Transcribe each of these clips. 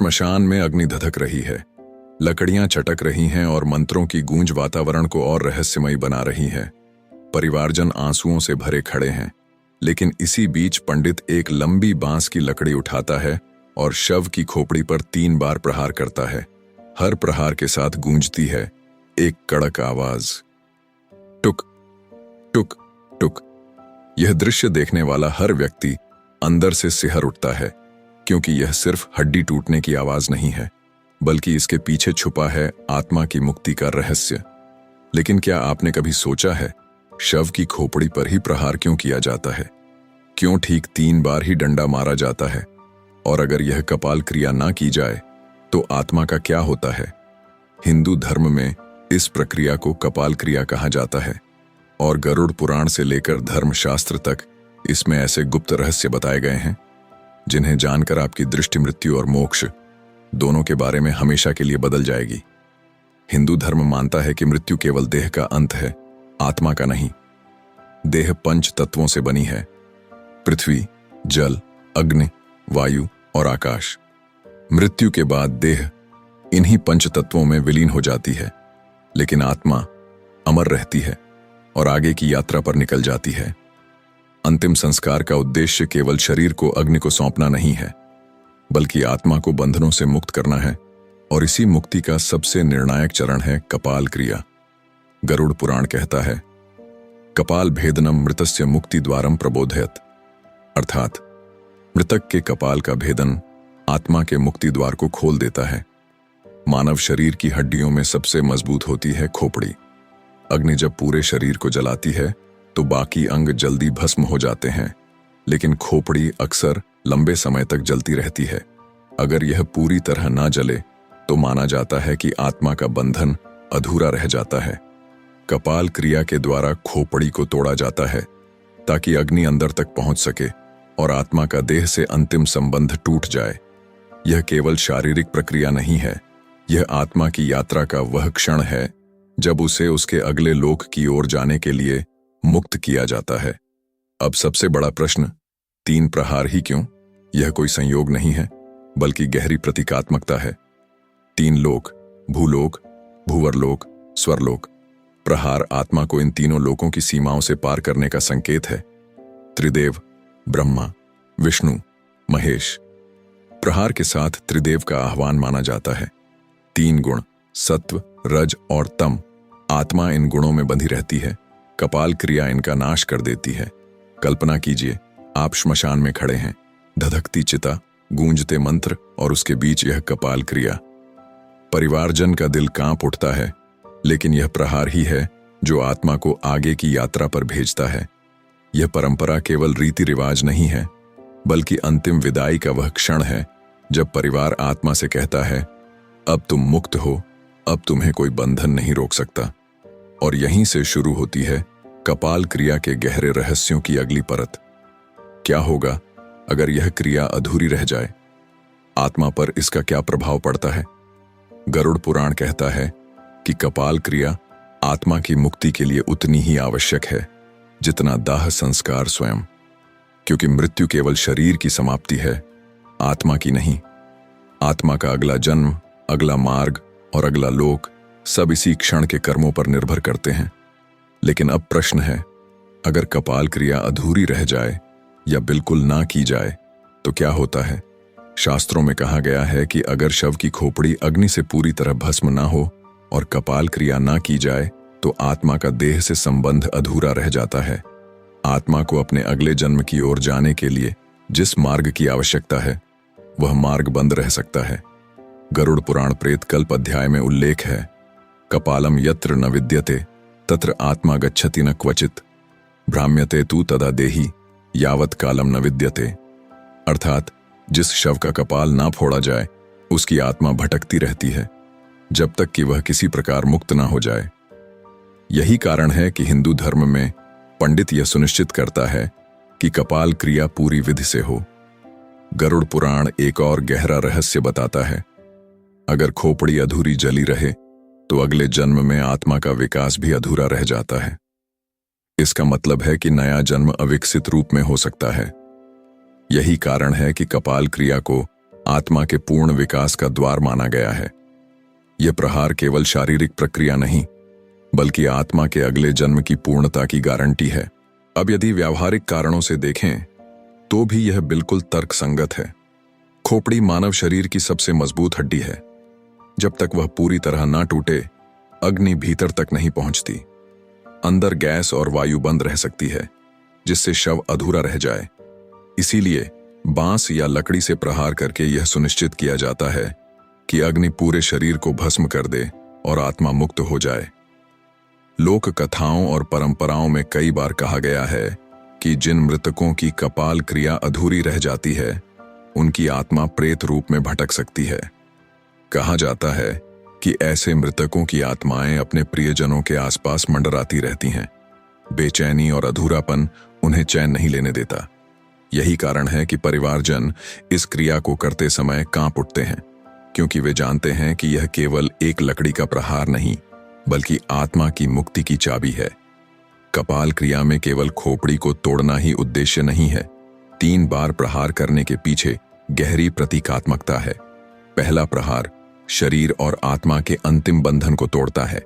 श्मशान में अग्नि धधक रही है, लकड़ियां चटक रही हैं और मंत्रों की गूंज वातावरण को और रहस्यमयी बना रही है। परिवारजन आंसुओं से भरे खड़े हैं, लेकिन इसी बीच पंडित एक लंबी बांस की लकड़ी उठाता है और शव की खोपड़ी पर 3 बार प्रहार करता है। हर प्रहार के साथ गूंजती है एक कड़क आवाज, टुक टुक टुक। यह दृश्य देखने वाला हर व्यक्ति अंदर से सिहर उठता है, क्योंकि यह सिर्फ हड्डी टूटने की आवाज नहीं है, बल्कि इसके पीछे छुपा है आत्मा की मुक्ति का रहस्य। लेकिन क्या आपने कभी सोचा है, शव की खोपड़ी पर ही प्रहार क्यों किया जाता है? क्यों ठीक 3 बार ही डंडा मारा जाता है? और अगर यह कपाल क्रिया ना की जाए तो आत्मा का क्या होता है? हिंदू धर्म में इस प्रक्रिया को कपाल क्रिया कहा जाता है, और गरुड़ पुराण से लेकर धर्मशास्त्र तक इसमें ऐसे गुप्त रहस्य बताए गए हैं जिन्हें जानकर आपकी दृष्टि मृत्यु और मोक्ष दोनों के बारे में हमेशा के लिए बदल जाएगी। हिंदू धर्म मानता है कि मृत्यु केवल देह का अंत है, आत्मा का नहीं। देह 5 तत्वों से बनी है, पृथ्वी, जल, अग्नि, वायु और आकाश। मृत्यु के बाद देह इन्हीं 5 तत्वों में विलीन हो जाती है, लेकिन आत्मा अमर रहती है और आगे की यात्रा पर निकल जाती है। अंतिम संस्कार का उद्देश्य केवल शरीर को अग्नि को सौंपना नहीं है, बल्कि आत्मा को बंधनों से मुक्त करना है, और इसी मुक्ति का सबसे निर्णायक चरण है कपाल क्रिया। गरुड़ पुराण कहता है, कपाल भेदनम मृतस्य मुक्ति द्वारम प्रबोधयत, अर्थात मृतक के कपाल का भेदन आत्मा के मुक्ति द्वार को खोल देता है। मानव शरीर की हड्डियों में सबसे मजबूत होती है खोपड़ी। अग्नि जब पूरे शरीर को जलाती है तो बाकी अंग जल्दी भस्म हो जाते हैं, लेकिन खोपड़ी अक्सर लंबे समय तक जलती रहती है। अगर यह पूरी तरह ना जले तो माना जाता है कि आत्मा का बंधन अधूरा रह जाता है। कपाल क्रिया के द्वारा खोपड़ी को तोड़ा जाता है ताकि अग्नि अंदर तक पहुंच सके और आत्मा का देह से अंतिम संबंध टूट जाए। यह केवल शारीरिक प्रक्रिया नहीं है, यह आत्मा की यात्रा का वह क्षण है जब उसे उसके अगले लोक की ओर जाने के लिए मुक्त किया जाता है। अब सबसे बड़ा प्रश्न, 3 प्रहार ही क्यों? यह कोई संयोग नहीं है, बल्कि गहरी प्रतीकात्मकता है। 3 लोक, भूलोक, भूवरलोक, स्वरलोक। प्रहार आत्मा को इन तीनों लोकों की सीमाओं से पार करने का संकेत है। त्रिदेव, ब्रह्मा, विष्णु, महेश। प्रहार के साथ त्रिदेव का आह्वान माना जाता है। 3 गुण, सत्व, रज और तम। आत्मा इन गुणों में बंधी रहती है, कपाल क्रिया इनका नाश कर देती है। कल्पना कीजिए, आप श्मशान में खड़े हैं, धधकती चिता, गूंजते मंत्र और उसके बीच यह कपाल क्रिया। परिवारजन का दिल कांप उठता है, लेकिन यह प्रहार ही है जो आत्मा को आगे की यात्रा पर भेजता है। यह परंपरा केवल रीति रिवाज नहीं है, बल्कि अंतिम विदाई का वह क्षण है जब परिवार आत्मा से कहता है, अब तुम मुक्त हो, अब तुम्हें कोई बंधन नहीं रोक सकता। और यहीं से शुरू होती है कपाल क्रिया के गहरे रहस्यों की अगली परत। क्या होगा अगर यह क्रिया अधूरी रह जाए? आत्मा पर इसका क्या प्रभाव पड़ता है? गरुड़ पुराण कहता है कि कपाल क्रिया आत्मा की मुक्ति के लिए उतनी ही आवश्यक है जितना दाह संस्कार स्वयं, क्योंकि मृत्यु केवल शरीर की समाप्ति है, आत्मा की नहीं। आत्मा का अगला जन्म, अगला मार्ग और अगला लोक सब इसी क्षण के कर्मों पर निर्भर करते हैं। लेकिन अब प्रश्न है, अगर कपाल क्रिया अधूरी रह जाए या बिल्कुल ना की जाए तो क्या होता है? शास्त्रों में कहा गया है कि अगर शव की खोपड़ी अग्नि से पूरी तरह भस्म ना हो और कपाल क्रिया ना की जाए तो आत्मा का देह से संबंध अधूरा रह जाता है। आत्मा को अपने अगले जन्म की ओर जाने के लिए जिस मार्ग की आवश्यकता है वह मार्ग बंद रह सकता है। गरुड़ पुराण प्रेत कल्प अध्याय में उल्लेख है, कपालम यत्र न विद्यते तत्र आत्मा गच्छति न क्वचित भ्राम्यते तू तदा देही यावत कालम न विद्यते। अर्थात जिस शव का कपाल ना फोड़ा जाए उसकी आत्मा भटकती रहती है जब तक कि वह किसी प्रकार मुक्त ना हो जाए। यही कारण है कि हिंदू धर्म में पंडित यह सुनिश्चित करता है कि कपाल क्रिया पूरी विधि से हो। गरुड़ पुराण एक और गहरा रहस्य बताता है, अगर खोपड़ी अधूरी जली रहे तो अगले जन्म में आत्मा का विकास भी अधूरा रह जाता है। इसका मतलब है कि नया जन्म अविकसित रूप में हो सकता है। यही कारण है कि कपाल क्रिया को आत्मा के पूर्ण विकास का द्वार माना गया है। यह प्रहार केवल शारीरिक प्रक्रिया नहीं, बल्कि आत्मा के अगले जन्म की पूर्णता की गारंटी है। अब यदि व्यावहारिक कारणों से देखें तो भी यह बिल्कुल तर्कसंगत है। खोपड़ी मानव शरीर की सबसे मजबूत हड्डी है। जब तक वह पूरी तरह ना टूटे, अग्नि भीतर तक नहीं पहुंचती। अंदर गैस और वायु बंद रह सकती है, जिससे शव अधूरा रह जाए। इसीलिए बांस या लकड़ी से प्रहार करके यह सुनिश्चित किया जाता है कि अग्नि पूरे शरीर को भस्म कर दे और आत्मा मुक्त हो जाए। लोक कथाओं और परंपराओं में कई बार कहा गया है कि जिन मृतकों की कपाल क्रिया अधूरी रह जाती है, उनकी आत्मा प्रेत रूप में भटक सकती है। कहा जाता है कि ऐसे मृतकों की आत्माएं अपने प्रियजनों के आसपास मंडराती रहती हैं। बेचैनी और अधूरापन उन्हें चैन नहीं लेने देता। यही कारण है कि परिवारजन इस क्रिया को करते समय कांप उठते हैं, क्योंकि वे जानते हैं कि यह केवल एक लकड़ी का प्रहार नहीं, बल्कि आत्मा की मुक्ति की चाबी है। कपाल क्रिया में केवल खोपड़ी को तोड़ना ही उद्देश्य नहीं है। 3 बार प्रहार करने के पीछे गहरी प्रतीकात्मकता है। पहला प्रहार शरीर और आत्मा के अंतिम बंधन को तोड़ता है।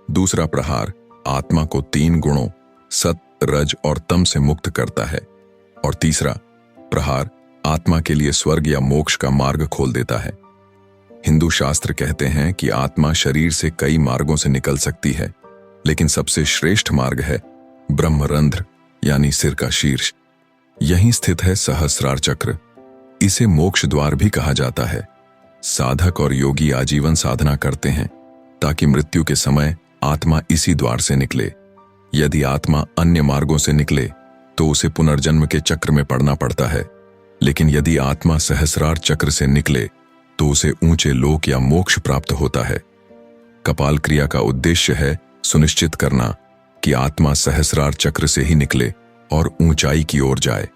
दूसरा प्रहार आत्मा को 3 गुणों सत्व, रज और तम से मुक्त करता है। और तीसरा प्रहार आत्मा के लिए स्वर्ग या मोक्ष का मार्ग खोल देता है। हिंदू शास्त्र कहते हैं कि आत्मा शरीर से कई मार्गों से निकल सकती है, लेकिन सबसे श्रेष्ठ मार्ग है ब्रह्मरंध्र, यानी सिर का शीर्ष। यहीं स्थित है सहस्रार चक्र। इसे मोक्ष द्वार भी कहा जाता है। साधक और योगी आजीवन साधना करते हैं ताकि मृत्यु के समय आत्मा इसी द्वार से निकले। यदि आत्मा अन्य मार्गों से निकले तो उसे पुनर्जन्म के चक्र में पड़ना पड़ता है, लेकिन यदि आत्मा सहस्रार चक्र से निकले तो उसे ऊंचे लोक या मोक्ष प्राप्त होता है। कपाल क्रिया का उद्देश्य है सुनिश्चित करना कि आत्मा सहस्रार चक्र से ही निकले और ऊंचाई की ओर जाए।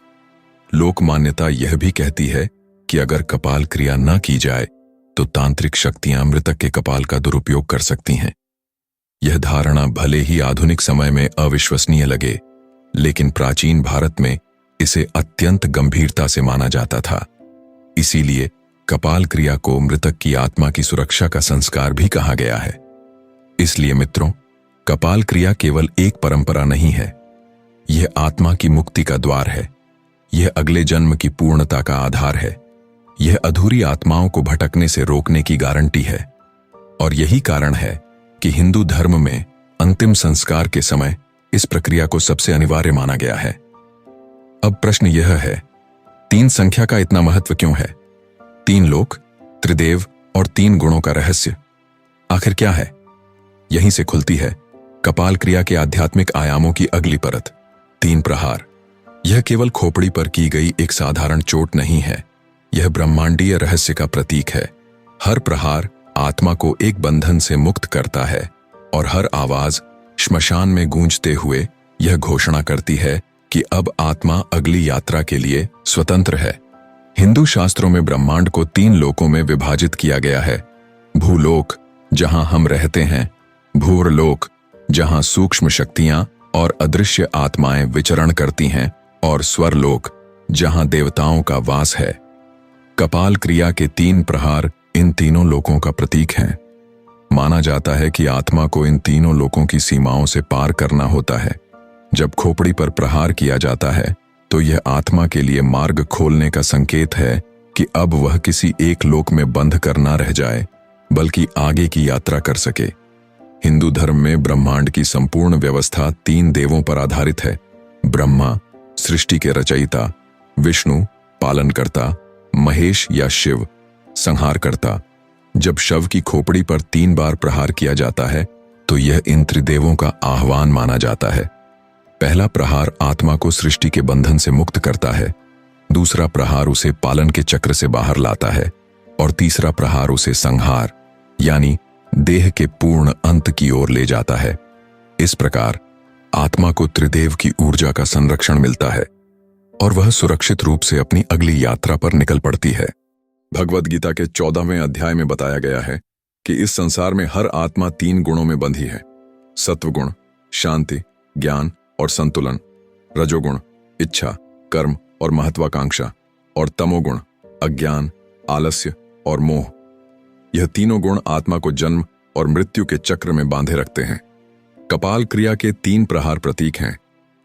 लोक मान्यता यह भी कहती है कि अगर कपाल क्रिया न की जाए तो तांत्रिक शक्तियां मृतक के कपाल का दुरुपयोग कर सकती हैं। यह धारणा भले ही आधुनिक समय में अविश्वसनीय लगे, लेकिन प्राचीन भारत में इसे अत्यंत गंभीरता से माना जाता था। इसीलिए कपाल क्रिया को मृतक की आत्मा की सुरक्षा का संस्कार भी कहा गया है। इसलिए मित्रों, कपाल क्रिया केवल एक परंपरा नहीं है, यह आत्मा की मुक्ति का द्वार है। यह अगले जन्म की पूर्णता का आधार है। यह अधूरी आत्माओं को भटकने से रोकने की गारंटी है। और यही कारण है कि हिंदू धर्म में अंतिम संस्कार के समय इस प्रक्रिया को सबसे अनिवार्य माना गया है। अब प्रश्न यह है, 3 संख्या का इतना महत्व क्यों है? 3 लोक, त्रिदेव और 3 गुणों का रहस्य आखिर क्या है? यहीं से खुलती है कपाल क्रिया के आध्यात्मिक आयामों की अगली परत। 3 प्रहार। यह केवल खोपड़ी पर की गई एक साधारण चोट नहीं है, यह ब्रह्मांडीय रहस्य का प्रतीक है। हर प्रहार आत्मा को एक बंधन से मुक्त करता है और हर आवाज श्मशान में गूंजते हुए यह घोषणा करती है कि अब आत्मा अगली यात्रा के लिए स्वतंत्र है। हिंदू शास्त्रों में ब्रह्मांड को 3 लोकों में विभाजित किया गया है। भूलोक, जहां हम रहते हैं, भूरलोक, जहां सूक्ष्म शक्तियां और अदृश्य आत्माएं विचरण करती हैं, और स्वरलोक, जहां देवताओं का वास है। कपाल क्रिया के 3 प्रहार इन तीनों लोकों का प्रतीक हैं। माना जाता है कि आत्मा को इन तीनों लोकों की सीमाओं से पार करना होता है। जब खोपड़ी पर प्रहार किया जाता है तो यह आत्मा के लिए मार्ग खोलने का संकेत है कि अब वह किसी एक लोक में बंध कर ना रह जाए, बल्कि आगे की यात्रा कर सके। हिंदू धर्म में ब्रह्मांड की संपूर्ण व्यवस्था 3 देवों पर आधारित है। ब्रह्मा, सृष्टि के रचयिता; विष्णु, पालनकर्ता; महेश या शिव, संहारकर्ता। जब शव की खोपड़ी पर 3 बार प्रहार किया जाता है तो यह इन त्रिदेवों का आह्वान माना जाता है। पहला प्रहार आत्मा को सृष्टि के बंधन से मुक्त करता है, दूसरा प्रहार उसे पालन के चक्र से बाहर लाता है, और तीसरा प्रहार उसे संहार यानी देह के पूर्ण अंत की ओर ले जाता है। इस प्रकार आत्मा को त्रिदेव की ऊर्जा का संरक्षण मिलता है और वह सुरक्षित रूप से अपनी अगली यात्रा पर निकल पड़ती है। भगवद गीता के 14वें अध्याय में बताया गया है कि इस संसार में हर आत्मा 3 गुणों में बंधी है: सत्वगुण, शांति, ज्ञान और संतुलन; रजोगुण, इच्छा, कर्म और महत्वाकांक्षा; और तमोगुण, अज्ञान, आलस्य और मोह। यह तीनों गुण आत्मा को जन्म और मृत्यु के चक्र में बांधे रखते हैं। कपाल क्रिया के 3 प्रहार प्रतीक हैं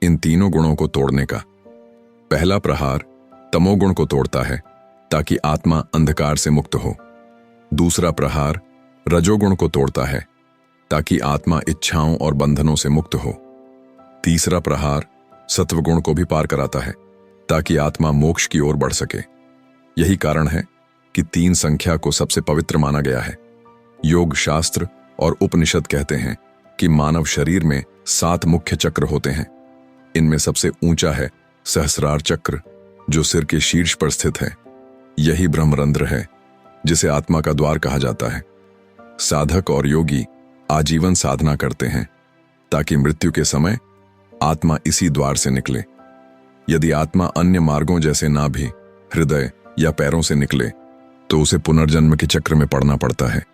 इन तीनों गुणों को तोड़ने का। पहला प्रहार तमोगुण को तोड़ता है ताकि आत्मा अंधकार से मुक्त हो। दूसरा प्रहार रजोगुण को तोड़ता है ताकि आत्मा इच्छाओं और बंधनों से मुक्त हो। तीसरा प्रहार सत्वगुण को भी पार कराता है ताकि आत्मा मोक्ष की ओर बढ़ सके। यही कारण है कि 3 संख्या को सबसे पवित्र माना गया है। योग शास्त्र और उपनिषद कहते हैं कि मानव शरीर में 7 मुख्य चक्र होते हैं। इनमें सबसे ऊंचा है सहस्रार चक्र, जो सिर के शीर्ष पर स्थित है। यही ब्रह्मरंध्र है जिसे आत्मा का द्वार कहा जाता है। साधक और योगी आजीवन साधना करते हैं ताकि मृत्यु के समय आत्मा इसी द्वार से निकले। यदि आत्मा अन्य मार्गों जैसे नाभि, हृदय या पैरों से निकले तो उसे पुनर्जन्म के चक्र में पड़ना पड़ता है।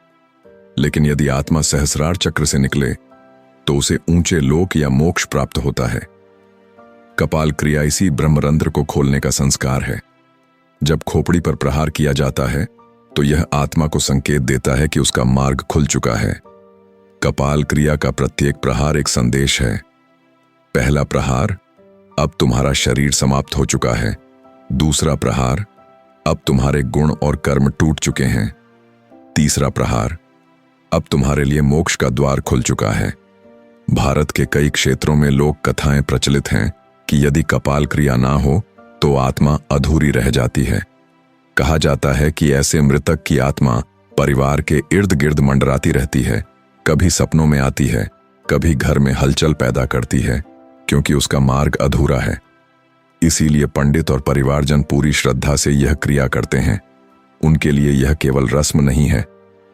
लेकिन यदि आत्मा सहस्रार चक्र से निकले तो उसे ऊंचे लोक या मोक्ष प्राप्त होता है। कपाल क्रिया इसी ब्रह्मरंध्र को खोलने का संस्कार है। जब खोपड़ी पर प्रहार किया जाता है तो यह आत्मा को संकेत देता है कि उसका मार्ग खुल चुका है। कपाल क्रिया का प्रत्येक प्रहार एक संदेश है। पहला प्रहार, अब तुम्हारा शरीर समाप्त हो चुका है। दूसरा प्रहार, अब तुम्हारे गुण और कर्म टूट चुके हैं। तीसरा प्रहार, अब तुम्हारे लिए मोक्ष का द्वार खुल चुका है। भारत के कई क्षेत्रों में लोक कथाएं प्रचलित हैं कि यदि कपाल क्रिया ना हो तो आत्मा अधूरी रह जाती है। कहा जाता है कि ऐसे मृतक की आत्मा परिवार के इर्द गिर्द मंडराती रहती है, कभी सपनों में आती है, कभी घर में हलचल पैदा करती है, क्योंकि उसका मार्ग अधूरा है। इसीलिए पंडित और परिवारजन पूरी श्रद्धा से यह क्रिया करते हैं। उनके लिए यह केवल रस्म नहीं है,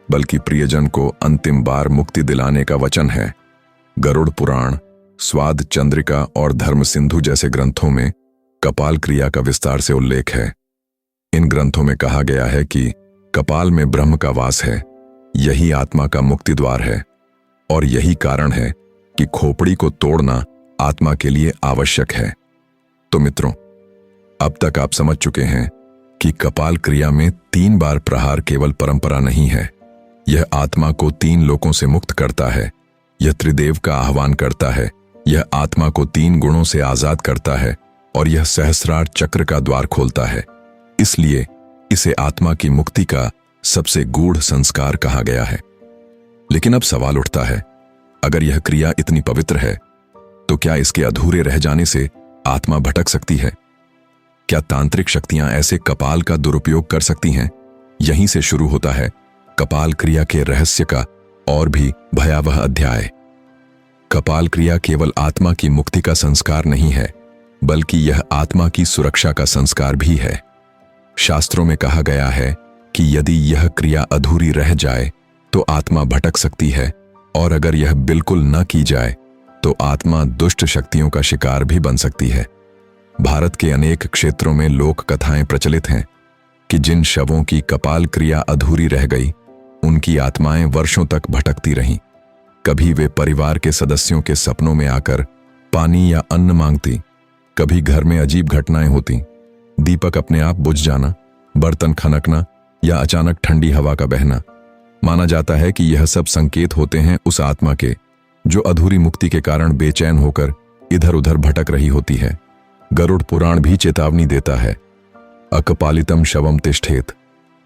बल्कि प्रियजन को अंतिम बार मुक्ति दिलाने का वचन है। गरुड़ पुराण, स्वाद चंद्रिका और धर्म सिंधु जैसे ग्रंथों में कपाल क्रिया का विस्तार से उल्लेख है। इन ग्रंथों में कहा गया है कि कपाल में ब्रह्म का वास है, यही आत्मा का मुक्ति द्वार है, और यही कारण है कि खोपड़ी को तोड़ना आत्मा के लिए आवश्यक है। तो मित्रों, अब तक आप समझ चुके हैं कि कपाल क्रिया में 3 बार प्रहार केवल परंपरा नहीं है। यह आत्मा को 3 लोकों से मुक्त करता है, यह त्रिदेव का आह्वान करता है, यह आत्मा को 3 गुणों से आजाद करता है, और यह सहस्रार चक्र का द्वार खोलता है। इसलिए इसे आत्मा की मुक्ति का सबसे गूढ़ संस्कार कहा गया है। लेकिन अब सवाल उठता है, अगर यह क्रिया इतनी पवित्र है तो क्या इसके अधूरे रह जाने से आत्मा भटक सकती है? क्या तांत्रिक शक्तियां ऐसे कपाल का दुरुपयोग कर सकती हैं? यहीं से शुरू होता है कपाल क्रिया के रहस्य का और भी भयावह अध्याय। कपाल क्रिया केवल आत्मा की मुक्ति का संस्कार नहीं है, बल्कि यह आत्मा की सुरक्षा का संस्कार भी है। शास्त्रों में कहा गया है कि यदि यह क्रिया अधूरी रह जाए तो आत्मा भटक सकती है, और अगर यह बिल्कुल न की जाए तो आत्मा दुष्ट शक्तियों का शिकार भी बन सकती है। भारत के अनेक क्षेत्रों में लोक कथाएं प्रचलित हैं कि जिन शवों की कपाल क्रिया अधूरी रह गई, उनकी आत्माएं वर्षों तक भटकती रहीं। कभी वे परिवार के सदस्यों के सपनों में आकर पानी या अन्न मांगती, कभी घर में अजीब घटनाएं होती, दीपक अपने आप बुझ जाना, बर्तन खनकना या अचानक ठंडी हवा का बहना। माना जाता है कि यह सब संकेत होते हैं उस आत्मा के जो अधूरी मुक्ति के कारण बेचैन होकर इधर उधर भटक रही होती है। गरुड़ पुराण भी चेतावनी देता है, अकपालितम शवम तिष्ठेत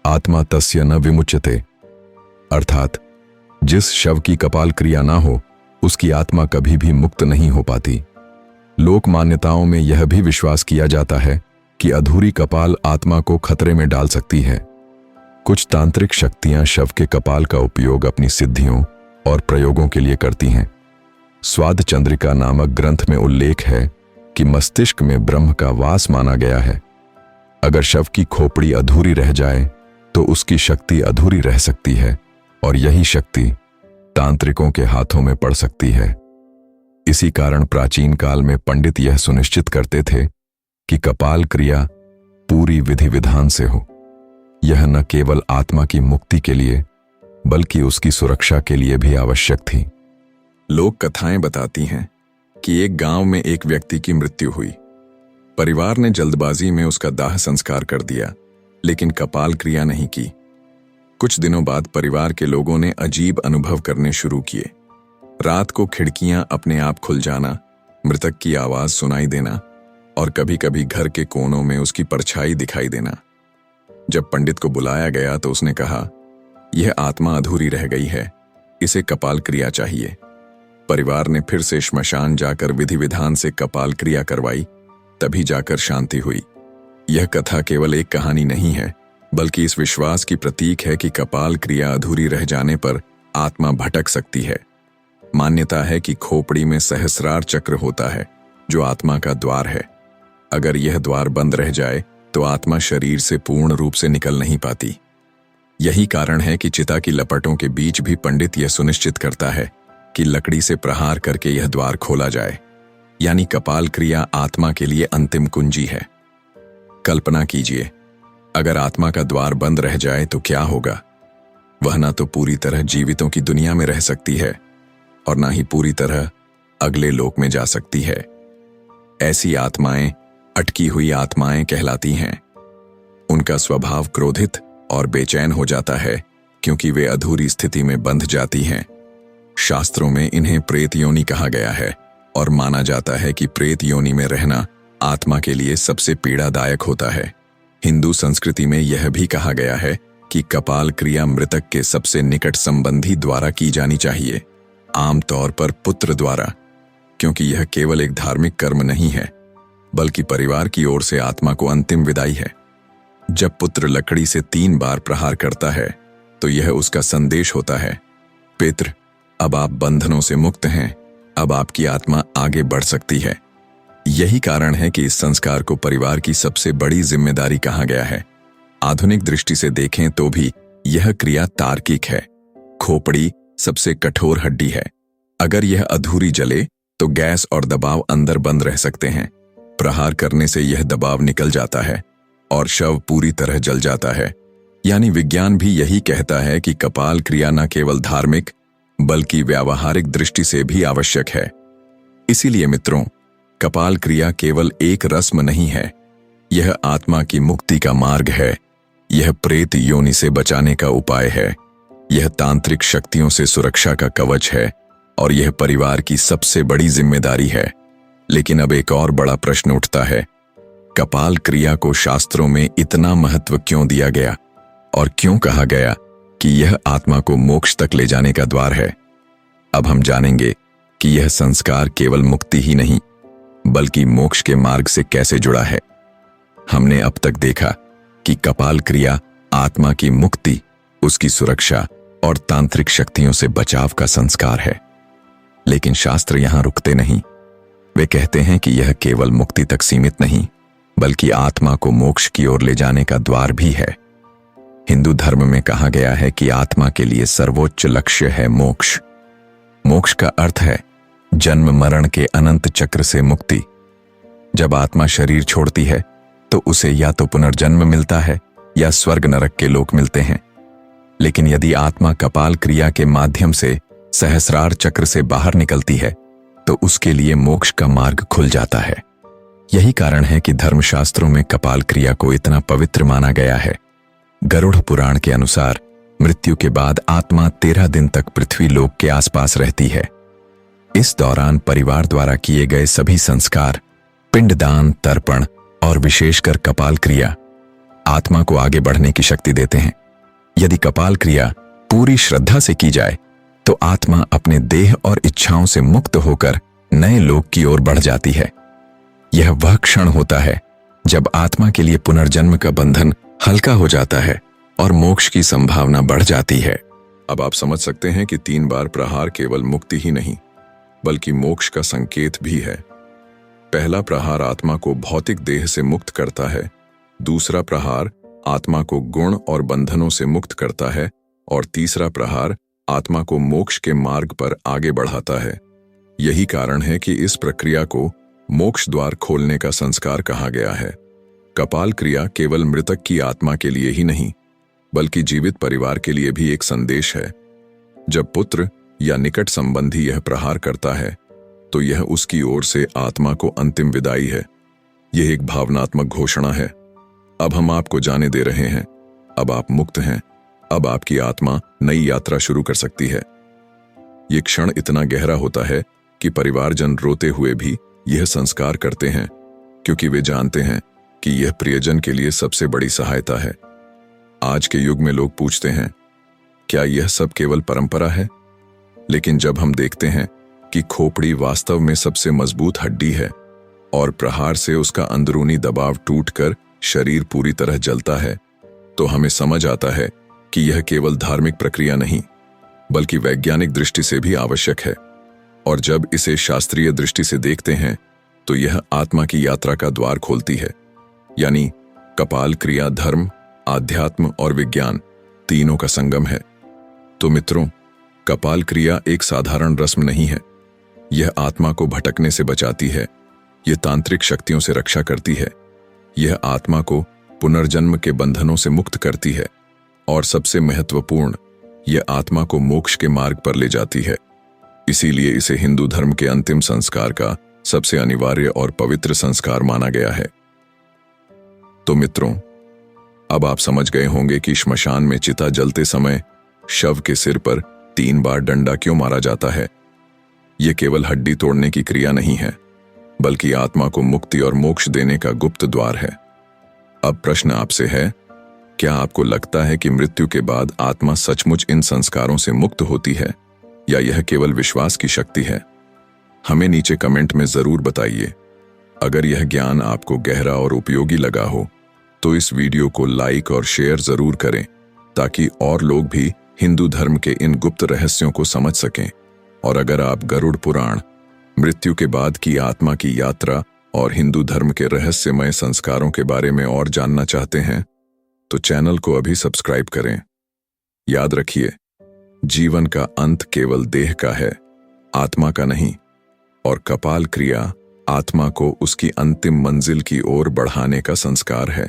आत्मा तस्य न विमुच्यते, अर्थात जिस शव की कपाल क्रिया ना हो उसकी आत्मा कभी भी मुक्त नहीं हो पाती। लोक मान्यताओं में यह भी विश्वास किया जाता है कि अधूरी कपाल आत्मा को खतरे में डाल सकती है। कुछ तांत्रिक शक्तियां शव के कपाल का उपयोग अपनी सिद्धियों और प्रयोगों के लिए करती हैं। स्वाद चंद्रिका नामक ग्रंथ में उल्लेख है कि मस्तिष्क में ब्रह्म का वास माना गया है। अगर शव की खोपड़ी अधूरी रह जाए तो उसकी शक्ति अधूरी रह सकती है, और यही शक्ति तांत्रिकों के हाथों में पड़ सकती है। इसी कारण प्राचीन काल में पंडित यह सुनिश्चित करते थे कि कपाल क्रिया पूरी विधि विधान से हो। यह न केवल आत्मा की मुक्ति के लिए बल्कि उसकी सुरक्षा के लिए भी आवश्यक थी। लोक कथाएं बताती हैं कि एक गांव में एक व्यक्ति की मृत्यु हुई। परिवार ने जल्दबाजी में उसका दाह संस्कार कर दिया, लेकिन कपाल क्रिया नहीं की। कुछ दिनों बाद परिवार के लोगों ने अजीब अनुभव करने शुरू किए। रात को खिड़कियां अपने आप खुल जाना, मृतक की आवाज सुनाई देना और कभी-कभी घर के कोनों में उसकी परछाई दिखाई देना। जब पंडित को बुलाया गया तो उसने कहा, यह आत्मा अधूरी रह गई है, इसे कपाल क्रिया चाहिए। परिवार ने फिर से श्मशान जाकर विधि विधान से कपाल क्रिया करवाई, तभी जाकर शांति हुई। यह कथा केवल एक कहानी नहीं है, बल्कि इस विश्वास की प्रतीक है कि कपाल क्रिया अधूरी रह जाने पर आत्मा भटक सकती है। मान्यता है कि खोपड़ी में सहस्रार चक्र होता है, जो आत्मा का द्वार है। अगर यह द्वार बंद रह जाए तो आत्मा शरीर से पूर्ण रूप से निकल नहीं पाती। यही कारण है कि चिता की लपटों के बीच भी पंडित यह सुनिश्चित करता है कि लकड़ी से प्रहार करके यह द्वार खोला जाए, यानी कपाल क्रिया आत्मा के लिए अंतिम कुंजी है। कल्पना कीजिए, अगर आत्मा का द्वार बंद रह जाए तो क्या होगा। वह ना तो पूरी तरह जीवितों की दुनिया में रह सकती है और ना ही पूरी तरह अगले लोक में जा सकती है। ऐसी आत्माएं अटकी हुई आत्माएं कहलाती हैं। उनका स्वभाव क्रोधित और बेचैन हो जाता है, क्योंकि वे अधूरी स्थिति में बंध जाती हैं। शास्त्रों में इन्हें प्रेत योनि कहा गया है और माना जाता है कि प्रेत योनि में रहना आत्मा के लिए सबसे पीड़ादायक होता है। हिंदू संस्कृति में यह भी कहा गया है कि कपाल क्रिया मृतक के सबसे निकट संबंधी द्वारा की जानी चाहिए, आमतौर पर पुत्र द्वारा, क्योंकि यह केवल एक धार्मिक कर्म नहीं है, बल्कि परिवार की ओर से आत्मा को अंतिम विदाई है। जब पुत्र लकड़ी से 3 बार प्रहार करता है तो यह उसका संदेश होता है, पितृ, अब आप बंधनों से मुक्त हैं, अब आपकी आत्मा आगे बढ़ सकती है। यही कारण है कि इस संस्कार को परिवार की सबसे बड़ी जिम्मेदारी कहा गया है। आधुनिक दृष्टि से देखें तो भी यह क्रिया तार्किक है। खोपड़ी सबसे कठोर हड्डी है। अगर यह अधूरी जले तो गैस और दबाव अंदर बंद रह सकते हैं। प्रहार करने से यह दबाव निकल जाता है और शव पूरी तरह जल जाता है। यानी विज्ञान भी यही कहता है कि कपाल क्रिया न केवल धार्मिक बल्कि व्यावहारिक दृष्टि से भी आवश्यक है। इसीलिए मित्रों, कपाल क्रिया केवल एक रस्म नहीं है, यह आत्मा की मुक्ति का मार्ग है। यह प्रेत योनि से बचाने का उपाय है। यह तांत्रिक शक्तियों से सुरक्षा का कवच है और यह परिवार की सबसे बड़ी जिम्मेदारी है। लेकिन अब एक और बड़ा प्रश्न उठता है, कपाल क्रिया को शास्त्रों में इतना महत्व क्यों दिया गया और क्यों कहा गया कि यह आत्मा को मोक्ष तक ले जाने का द्वार है। अब हम जानेंगे कि यह संस्कार केवल मुक्ति ही नहीं बल्कि मोक्ष के मार्ग से कैसे जुड़ा है। हमने अब तक देखा कि कपाल क्रिया आत्मा की मुक्ति, उसकी सुरक्षा और तांत्रिक शक्तियों से बचाव का संस्कार है। लेकिन शास्त्र यहां रुकते नहीं। वे कहते हैं कि यह केवल मुक्ति तक सीमित नहीं बल्कि आत्मा को मोक्ष की ओर ले जाने का द्वार भी है। हिंदू धर्म में कहा गया है कि आत्मा के लिए सर्वोच्च लक्ष्य है मोक्ष। मोक्ष का अर्थ है जन्म मरण के अनंत चक्र से मुक्ति। जब आत्मा शरीर छोड़ती है तो उसे या तो पुनर्जन्म मिलता है या स्वर्ग नरक के लोक मिलते हैं। लेकिन यदि आत्मा कपाल क्रिया के माध्यम से सहस्रार चक्र से बाहर निकलती है तो उसके लिए मोक्ष का मार्ग खुल जाता है। यही कारण है कि धर्मशास्त्रों में कपाल क्रिया को इतना पवित्र माना गया है। गरुड़ पुराण के अनुसार मृत्यु के बाद आत्मा 13 दिन तक पृथ्वी लोक के आसपास रहती है। इस दौरान परिवार द्वारा किए गए सभी संस्कार, पिंडदान, तर्पण और विशेषकर कपाल क्रिया आत्मा को आगे बढ़ने की शक्ति देते हैं। यदि कपाल क्रिया पूरी श्रद्धा से की जाए तो आत्मा अपने देह और इच्छाओं से मुक्त होकर नए लोक की ओर बढ़ जाती है। यह वह क्षण होता है जब आत्मा के लिए पुनर्जन्म का बंधन हल्का हो जाता है और मोक्ष की संभावना बढ़ जाती है। अब आप समझ सकते हैं कि 3 बार प्रहार केवल मुक्ति ही नहीं बल्कि मोक्ष का संकेत भी है। पहला प्रहार आत्मा को भौतिक देह से मुक्त करता है, दूसरा प्रहार आत्मा को गुण और बंधनों से मुक्त करता है और तीसरा प्रहार आत्मा को मोक्ष के मार्ग पर आगे बढ़ाता है। यही कारण है कि इस प्रक्रिया को मोक्ष द्वार खोलने का संस्कार कहा गया है। कपाल क्रिया केवल मृतक की आत्मा के लिए ही नहीं बल्कि जीवित परिवार के लिए भी एक संदेश है। जब पुत्र या निकट संबंधी यह प्रहार करता है तो यह उसकी ओर से आत्मा को अंतिम विदाई है। यह एक भावनात्मक घोषणा है। अब हम आपको जाने दे रहे हैं। अब आप मुक्त हैं। अब आपकी आत्मा नई यात्रा शुरू कर सकती है। ये क्षण इतना गहरा होता है कि परिवारजन रोते हुए भी यह संस्कार करते हैं, क्योंकि वे जानते हैं कि यह प्रियजन के लिए सबसे बड़ी सहायता है। आज के युग में लोग पूछते हैं, क्या यह सब केवल परंपरा है? लेकिन जब हम देखते हैं कि खोपड़ी वास्तव में सबसे मजबूत हड्डी है और प्रहार से उसका अंदरूनी दबाव टूटकर शरीर पूरी तरह जलता है, तो हमें समझ आता है कि यह केवल धार्मिक प्रक्रिया नहीं, बल्कि वैज्ञानिक दृष्टि से भी आवश्यक है। और जब इसे शास्त्रीय दृष्टि से देखते हैं तो यह आत्मा की यात्रा का द्वार खोलती है। यानी कपाल क्रिया धर्म, आध्यात्म और विज्ञान तीनों का संगम है। तो मित्रों, कपाल क्रिया एक साधारण रस्म नहीं है। यह आत्मा को भटकने से बचाती है। यह तांत्रिक शक्तियों से रक्षा करती है। यह आत्मा को पुनर्जन्म के बंधनों से मुक्त करती है। और सबसे महत्वपूर्ण, यह आत्मा को मोक्ष के मार्ग पर ले जाती है। इसीलिए इसे हिंदू धर्म के अंतिम संस्कार का सबसे अनिवार्य और पवित्र संस्कार माना गया है। तो मित्रों, अब आप समझ गए होंगे कि श्मशान में चिता जलते समय शव के सिर पर 3 बार डंडा क्यों मारा जाता है। यह केवल हड्डी तोड़ने की क्रिया नहीं है, बल्कि आत्मा को मुक्ति और मोक्ष देने का गुप्त द्वार है। अब प्रश्न आपसे है, क्या आपको लगता है कि मृत्यु के बाद आत्मा सचमुच इन संस्कारों से मुक्त होती है, या यह केवल विश्वास की शक्ति है? हमें नीचे कमेंट में जरूर बताइए। अगर यह ज्ञान आपको गहरा और उपयोगी लगा हो तो इस वीडियो को लाइक और शेयर जरूर करें, ताकि और लोग भी हिंदू धर्म के इन गुप्त रहस्यों को समझ सकें। और अगर आप गरुड़ पुराण, मृत्यु के बाद की आत्मा की यात्रा और हिंदू धर्म के रहस्यमय संस्कारों के बारे में और जानना चाहते हैं तो चैनल को अभी सब्सक्राइब करें। याद रखिए, जीवन का अंत केवल देह का है, आत्मा का नहीं। और कपाल क्रिया आत्मा को उसकी अंतिम मंजिल की ओर बढ़ाने का संस्कार है।